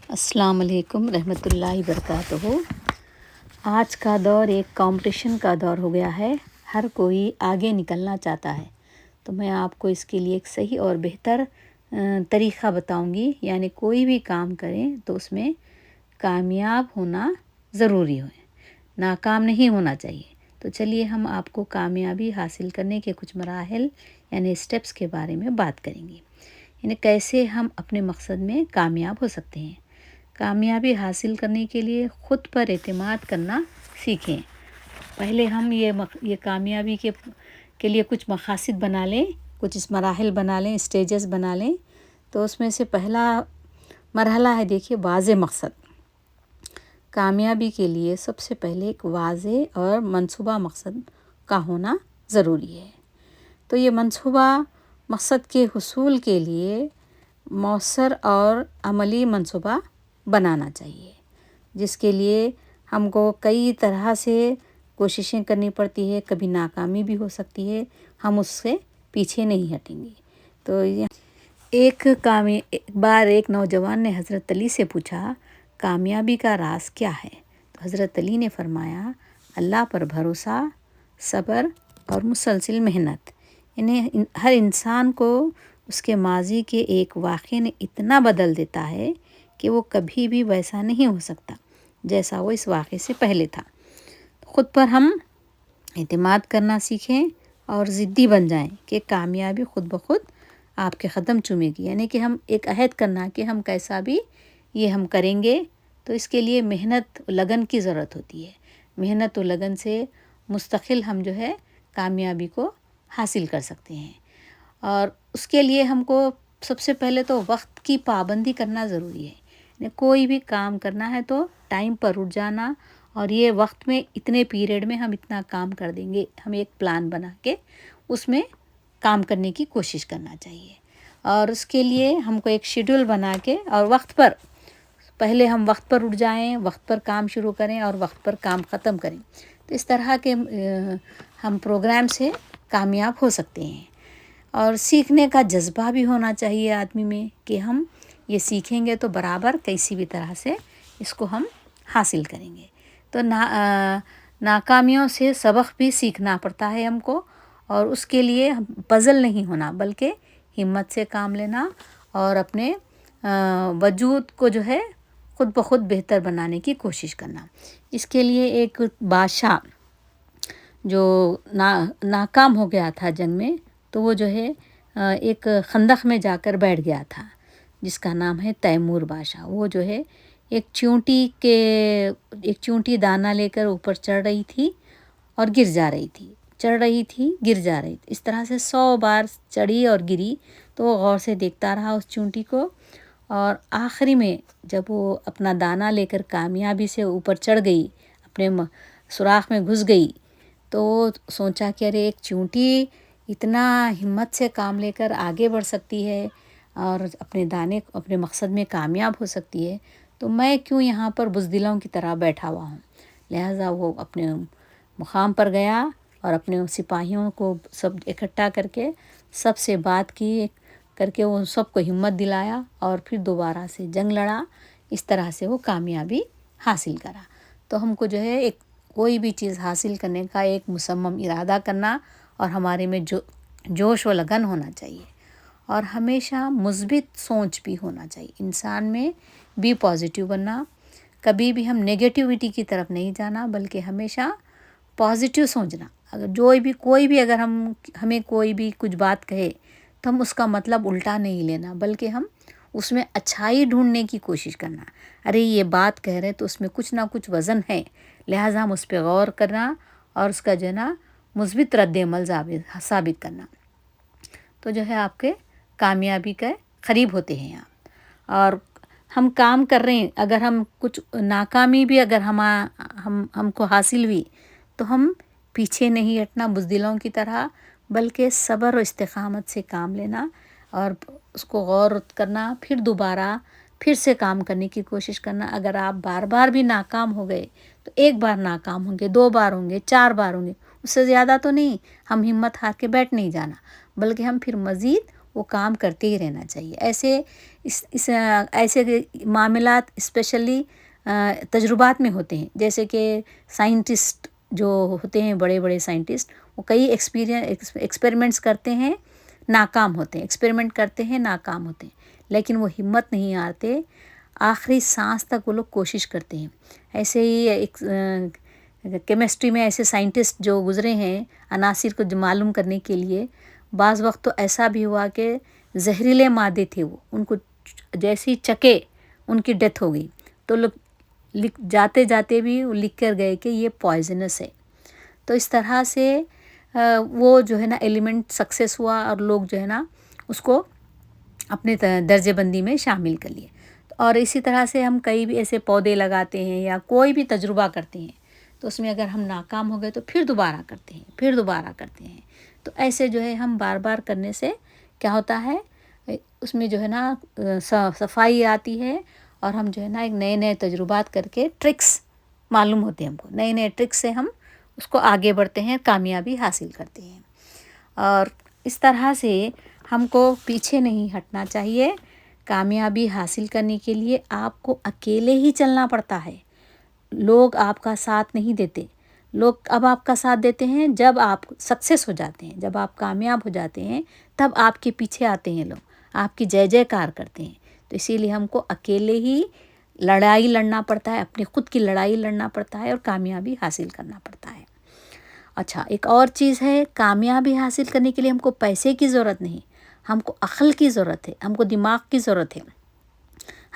السلام علیکم رحمۃ اللہ وبرکاتہ۔ آج کا دور ایک کمپٹیشن کا دور ہو گیا ہے، ہر کوئی آگے نکلنا چاہتا ہے، تو میں آپ کو اس کے لیے ایک صحیح اور بہتر طریقہ بتاؤں گی۔ یعنی کوئی بھی کام کریں تو اس میں کامیاب ہونا ضروری ہے، ناکام نہیں ہونا چاہیے۔ تو چلیے ہم آپ کو کامیابی حاصل کرنے کے کچھ مراحل یعنی اسٹیپس کے بارے میں بات کریں گے، یعنی کیسے ہم اپنے مقصد میں کامیاب ہو سکتے ہیں۔ کامیابی حاصل کرنے کے لیے خود پر اعتماد کرنا سیکھیں۔ پہلے ہم یہ کامیابی کے لیے کچھ مقاصد بنا لیں، کچھ مراحل بنا لیں، اسٹیجز بنا لیں۔ تو اس میں سے پہلا مرحلہ ہے، دیکھیے، واضح مقصد۔ کامیابی کے لیے سب سے پہلے ایک واضح اور منصوبہ مقصد کا ہونا ضروری ہے۔ تو یہ منصوبہ مقصد کے حصول کے لیے مؤثر اور عملی منصوبہ بنانا چاہیے، جس کے لیے ہم کو کئی طرح سے کوششیں کرنی پڑتی ہے، کبھی ناکامی بھی ہو سکتی ہے، ہم اس سے پیچھے نہیں ہٹیں گے۔ تو ایک بار ایک نوجوان نے حضرت علی سے پوچھا، کامیابی کا راز کیا ہے؟ تو حضرت علی نے فرمایا، اللہ پر بھروسہ، صبر اور مسلسل محنت۔ یعنی ہر انسان کو اس کے ماضی کے ایک واقعے نے اتنا بدل دیتا ہے کہ وہ کبھی بھی ویسا نہیں ہو سکتا جیسا وہ اس واقعے سے پہلے تھا۔ خود پر ہم اعتماد کرنا سیکھیں اور ضدی بن جائیں کہ کامیابی خود بخود آپ کے قدم چومے گی۔ یعنی کہ ہم ایک عہد کرنا کہ ہم کیسا بھی یہ ہم کریں گے۔ تو اس کے لیے محنت و لگن کی ضرورت ہوتی ہے۔ محنت و لگن سے مستقل ہم کامیابی کو حاصل کر سکتے ہیں۔ اور اس کے لیے ہم کو سب سے پہلے تو وقت کی پابندی کرنا ضروری ہے۔ کوئی بھی کام کرنا ہے تو ٹائم پر اٹھ جانا، اور یہ وقت میں اتنے پیریڈ میں ہم اتنا کام کر دیں گے، ہم ایک پلان بنا کے اس میں کام کرنے کی کوشش کرنا چاہیے۔ اور اس کے لیے ہم کو ایک شیڈول بنا کے اور وقت پر پہلے ہم وقت پر اٹھ جائیں، وقت پر کام شروع کریں اور وقت پر کام ختم کریں۔ تو اس طرح کے ہم پروگرام سے کامیاب ہو سکتے ہیں۔ اور سیکھنے کا جذبہ بھی ہونا چاہیے آدمی میں کہ ہم یہ سیکھیں گے تو برابر کسی بھی طرح سے اس کو ہم حاصل کریں گے۔ تو ناکامیوں سے سبق بھی سیکھنا پڑتا ہے ہم کو، اور اس کے لیے پزل نہیں ہونا بلکہ ہمت سے کام لینا اور اپنے وجود کو خود بخود بہتر بنانے کی کوشش کرنا۔ اس کے لیے ایک بادشاہ جو ناکام ہو گیا تھا جنگ میں، تو وہ ایک خندق میں جا کر بیٹھ گیا تھا، جس کا نام ہے تیمور بادشاہ۔ وہ ایک چونٹی دانہ لے کر اوپر چڑھ رہی تھی اور گر جا رہی تھی، چڑھ رہی تھی گر جا رہی تھی، اس طرح سے 100 بار چڑھی اور گری۔ تو وہ غور سے دیکھتا رہا اس چونٹی کو، اور آخری میں جب وہ اپنا دانہ لے کر کامیابی سے اوپر چڑھ گئی، اپنے سوراخ میں گھس گئی، تو وہ سوچا کہ ارے ایک چونٹی اتنا ہمت سے کام لے کر آگے بڑھ سکتی ہے اور اپنے مقصد میں کامیاب ہو سکتی ہے، تو میں کیوں یہاں پر بزدلوں کی طرح بیٹھا ہوا ہوں؟ لہٰذا وہ اپنے مقام پر گیا اور اپنے سپاہیوں کو سب اکٹھا کر کے سب سے بات کی کر کے وہ سب کو ہمت دلایا اور پھر دوبارہ سے جنگ لڑا۔ اس طرح سے وہ کامیابی حاصل کرا۔ تو ہم کو کوئی بھی چیز حاصل کرنے کا ایک مصمم ارادہ کرنا اور ہمارے میں جوش و لگن ہونا چاہیے، اور ہمیشہ مثبت سوچ بھی ہونا چاہیے۔ انسان میں بھی پازیٹیو بننا، کبھی بھی ہم نیگیٹیوٹی کی طرف نہیں جانا بلکہ ہمیشہ پازیٹیو سوچنا۔ اگر کوئی بھی اگر ہمیں کوئی بھی کچھ بات کہے تو ہم اس کا مطلب الٹا نہیں لینا بلکہ ہم اس میں اچھائی ڈھونڈنے کی کوشش کرنا۔ ارے یہ بات کہہ رہے تو اس میں کچھ نہ کچھ وزن ہے، لہٰذا ہم اس پہ غور کرنا اور اس کا مثبت رد عمل ثابت کرنا، تو آپ کے کامیابی کے قریب ہوتے ہیں آپ۔ اور ہم کام کر رہے ہیں، اگر ہم کچھ ناکامی بھی اگر ہم کو حاصل ہوئی تو ہم پیچھے نہیں ہٹنا بزدلوں کی طرح، بلکہ صبر و استقامت سے کام لینا اور اس کو غور کرنا، پھر سے کام کرنے کی کوشش کرنا۔ اگر آپ بار بار بھی ناکام ہو گئے تو ایک بار ناکام ہوں گے، 2 بار ہوں گے، 4 بار ہوں گے، اس سے زیادہ تو نہیں۔ ہم ہمت ہار کے بیٹھ نہیں جانا بلکہ ہم پھر مزید وہ کام کرتے ہی رہنا چاہیے. ایسے معاملات اسپیشلی تجربات میں ہوتے ہیں. جیسے کہ سائنٹسٹ جو ہوتے ہیں، بڑے بڑے سائنٹسٹ، وہ کئی ایکسپیریمنٹس کرتے ہیں، ناکام ہوتے ہیں، ایکسپیریمنٹ کرتے ہیں، ناکام ہوتے ہیں، لیکن وہ ہمت نہیں ہارتے، آخری سانس تک وہ لوگ کوشش کرتے ہیں. ایسے ہی کیمسٹری میں ایسے سائنٹسٹ جو گزرے ہیں عناصر کو معلوم کرنے کے لیے، بعض وقت تو ایسا بھی ہوا کہ زہریلے مادے تھے، وہ ان کو جیسی چکے ان کی ڈیتھ ہو گئی. تو لوگ جاتے جاتے بھی وہ لکھ کر گئے کہ یہ پوائزنس ہے. تو اس طرح سے وہ جو ہے نا ایلیمنٹ سکسیس ہوا، اور لوگ جو ہے نا اس کو اپنے درجے بندی میں شامل کر لیے. اور اسی طرح سے ہم کئی بھی ایسے پودے لگاتے ہیں یا کوئی بھی تجربہ کرتے ہیں، تو اس میں اگر ہم ناکام ہو گئے تو پھر دوبارہ کرتے ہیں، پھر دوبارہ کرتے ہیں. تو ایسے جو ہے ہم بار بار کرنے سے کیا ہوتا ہے، اس میں جو ہے نا صفائی آتی ہے، اور ہم جو ہے نا ایک نئے نئے تجربات کر کے ٹرکس معلوم ہوتے ہیں ہم کو، نئے نئے ٹرکس سے ہم اس کو آگے بڑھتے ہیں، کامیابی حاصل کرتے ہیں. اور اس طرح سے ہم کو پیچھے نہیں ہٹنا چاہیے. کامیابی حاصل کرنے کے لیے آپ کو اکیلے ہی چلنا پڑتا ہے. لوگ آپ کا ساتھ نہیں دیتے. لوگ اب آپ کا ساتھ دیتے ہیں جب آپ سکسیس ہو جاتے ہیں، جب آپ کامیاب ہو جاتے ہیں، تب آپ کے پیچھے آتے ہیں لوگ، آپ کی جے جے کار کرتے ہیں. تو اسی لیے ہم کو اکیلے ہی لڑائی لڑنا پڑتا ہے، اپنی خود کی لڑائی لڑنا پڑتا ہے، اور کامیابی حاصل کرنا پڑتا ہے. اچھا، ایک اور چیز ہے، کامیابی حاصل کرنے کے لیے ہم کو پیسے کی ضرورت نہیں، ہم کو عقل کی ضرورت ہے، ہم کو دماغ کی ضرورت ہے.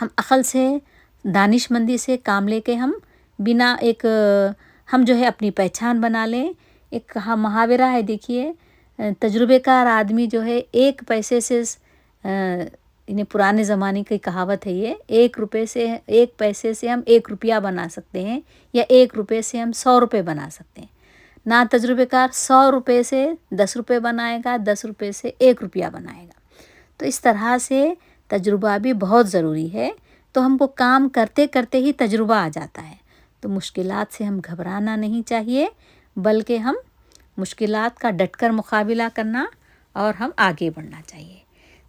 ہم عقل سے، دانش مندی سے کام لے کے ہم جو ہے اپنی پہچان بنا لیں. ایک محاورہ ہے، دیکھیے، تجربے کار آدمی جو ہے 1 پیسے سے، یعنی پرانے زمانے کی کہاوت ہے یہ، 1 پیسے سے ہم 1 روپیہ بنا سکتے ہیں، یا 1 روپے سے ہم 100 روپے بنا سکتے ہیں. نا تجربے کار 100 روپے سے 10 روپے بنائے گا، 10 روپے سے 1 روپیہ بنائے گا. تو اس طرح سے تجربہ بھی بہت ضروری ہے. تو ہم کو کام کرتے کرتے ہی تجربہ آ جاتا ہے. تو مشکلات سے ہم گھبرانا نہیں چاہیے، بلکہ ہم مشکلات کا ڈٹ کر مقابلہ کرنا، اور ہم آگے بڑھنا چاہیے.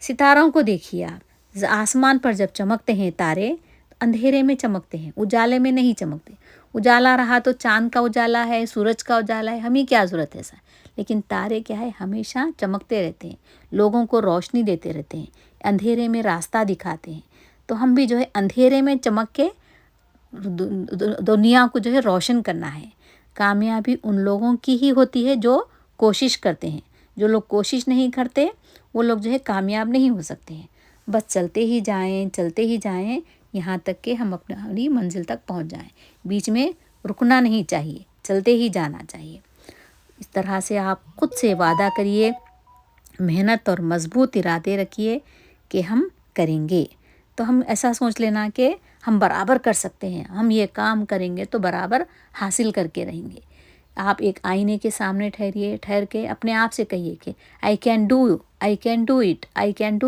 ستاروں کو دیکھیے آپ، آسمان پر جب چمکتے ہیں تارے، اندھیرے میں چمکتے ہیں، اجالے میں نہیں چمکتے. اجالا رہا تو چاند کا اجالا ہے، سورج کا اجالا ہے، ہمیں کیا ضرورت ہے ایسا. لیکن تارے کیا ہے، ہمیشہ چمکتے رہتے ہیں، لوگوں کو روشنی دیتے رہتے ہیں، اندھیرے میں راستہ دکھاتے ہیں. تو ہم بھی جو ہے اندھیرے میں چمک کے دنیا کو جو ہے روشن کرنا ہے. کامیابی ان لوگوں کی ہی ہوتی ہے جو کوشش کرتے ہیں. جو لوگ کوشش نہیں کرتے، وہ لوگ جو ہے کامیاب نہیں ہو سکتے ہیں. بس چلتے ہی جائیں، چلتے ہی جائیں، یہاں تک کہ ہم اپنی منزل تک پہنچ جائیں. بیچ میں رکنا نہیں چاہیے، چلتے ہی جانا چاہیے. اس طرح سے آپ خود سے وعدہ کریے، محنت اور مضبوط ارادے رکھیے کہ ہم کریں گے. تو ہم ایسا سوچ لینا کہ ہم برابر کر سکتے ہیں، ہم یہ کام کریں گے تو برابر حاصل کر کے رہیں گے. آپ ایک آئینے کے سامنے ٹھہر کے اپنے آپ سے کہیے کہ I can do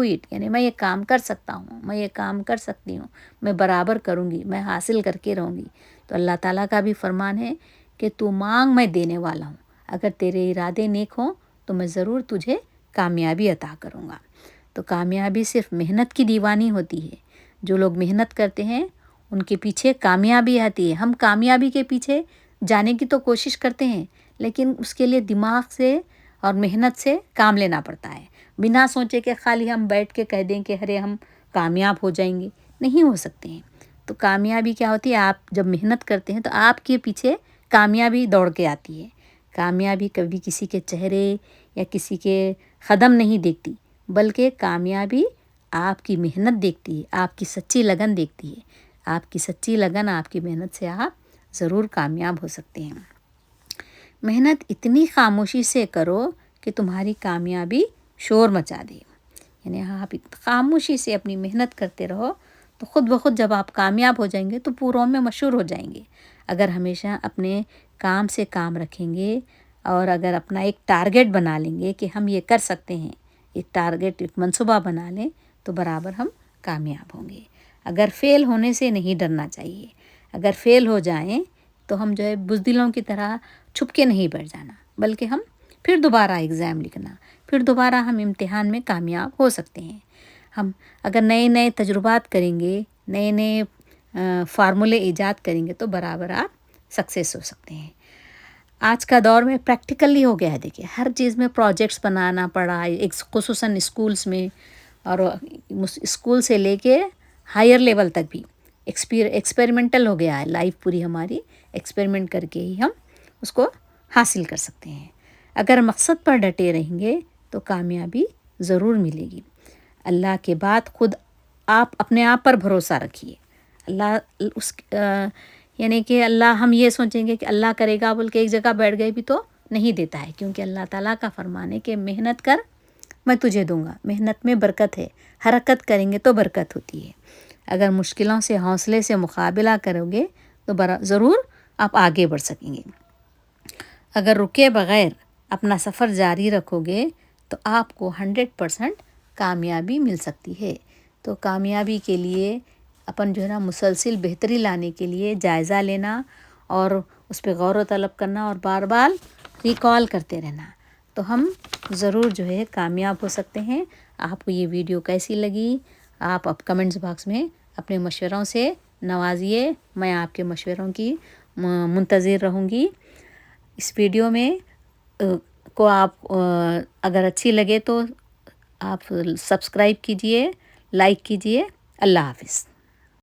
it، یعنی میں یہ کام کر سکتا ہوں، میں یہ کام کر سکتی ہوں، میں برابر کروں گی، میں حاصل کر کے رہوں گی. تو اللہ تعالیٰ کا بھی فرمان ہے کہ تو مانگ، میں دینے والا ہوں. اگر تیرے ارادے نیک ہوں تو میں ضرور تجھے کامیابی عطا کروں گا. تو کامیابی صرف محنت کی دیوانی ہوتی ہے. جو لوگ محنت کرتے ہیں ان کے پیچھے کامیابی آتی ہے. ہم کامیابی کے پیچھے جانے کی تو کوشش کرتے ہیں، لیکن اس کے لیے دماغ سے اور محنت سے کام لینا پڑتا ہے. بنا سوچے کہ خالی ہم بیٹھ کے کہہ دیں کہ ارے ہم کامیاب ہو جائیں گے، نہیں ہو سکتے ہیں. تو کامیابی کیا ہوتی ہے، آپ جب محنت کرتے ہیں تو آپ کے پیچھے کامیابی دوڑ کے آتی ہے. کامیابی کبھی کسی کے چہرے یا کسی کے قدم نہیں دیکھتی، بلکہ کامیابی آپ کی محنت دیکھتی ہے، آپ کی سچی لگن دیکھتی ہے. آپ کی سچی لگن، آپ کی محنت سے آپ ضرور کامیاب ہو سکتے ہیں. محنت اتنی خاموشی سے کرو کہ تمہاری کامیابی شور مچا دے. یعنی آپ خاموشی سے اپنی محنت کرتے رہو تو خود بخود جب آپ کامیاب ہو جائیں گے تو پوروں میں مشہور ہو جائیں گے. اگر ہمیشہ اپنے کام سے کام رکھیں گے، اور اگر اپنا ایک ٹارگٹ بنا لیں گے کہ ہم یہ کر سکتے ہیں، ایک ٹارگٹ، ایک منصوبہ بنا لیں، تو برابر ہم کامیاب ہوں گے. اگر فیل ہونے سے نہیں ڈرنا چاہیے. اگر فیل ہو جائیں تو ہم جو ہے بزدلوں کی طرح چھپ کے نہیں بیٹھ جانا، بلکہ ہم پھر دوبارہ ایگزام لکھنا، پھر دوبارہ ہم امتحان میں کامیاب ہو سکتے ہیں۔ ہم اگر نئے نئے تجربات کریں گے، نئے نئے فارمولے ایجاد کریں گے تو برابر آپ سکسیس ہو سکتے ہیں۔ آج کا دور میں پریکٹیکلی ہو گیا ہے، دیکھیے ہر چیز میں پروجیکٹس بنانا پڑا ہے، خصوصاً اسکولس میں، اور اسکول سے لے کے ہائر لیول تک بھی ایکسپیریمنٹل ہو گیا ہے۔ لائف پوری ہماری ایکسپیریمنٹ کر کے ہی ہم اس کو حاصل کر سکتے ہیں۔ اگر مقصد پر ڈٹے رہیں گے تو کامیابی ضرور ملے گی۔ اللہ کے بعد خود آپ اپنے آپ پر بھروسہ رکھیے۔ یعنی کہ اللہ، ہم یہ سوچیں گے کہ اللہ کرے گا بول کے ایک جگہ بیٹھ گئے بھی تو نہیں دیتا ہے، کیونکہ اللہ تعالیٰ کا فرمان ہے کہ محنت کر میں تجھے دوں گا۔ محنت میں برکت ہے، حرکت کریں گے تو برکت ہوتی ہے۔ اگر مشکلوں سے حوصلے سے مقابلہ کرو گے تو ضرور آپ آگے بڑھ سکیں گے۔ اگر رکے بغیر اپنا سفر جاری رکھو گے تو آپ کو 100% کامیابی مل سکتی ہے۔ تو کامیابی کے لیے اپن جو ہے نا مسلسل بہتری لانے کے لیے جائزہ لینا اور اس پہ غور و طلب کرنا اور بار بار ریکال کرتے رہنا، تو ہم ضرور جو ہے کامیاب ہو سکتے ہیں۔ آپ کو یہ ویڈیو کیسی لگی؟ آپ اب کمنٹس باکس میں اپنے مشوروں سے نوازیے، میں آپ کے مشوروں کی منتظر رہوں گی۔ اس ویڈیو میں کو آپ اگر اچھی لگے تو آپ سبسکرائب کیجئے، لائک کیجئے۔ اللہ حافظ۔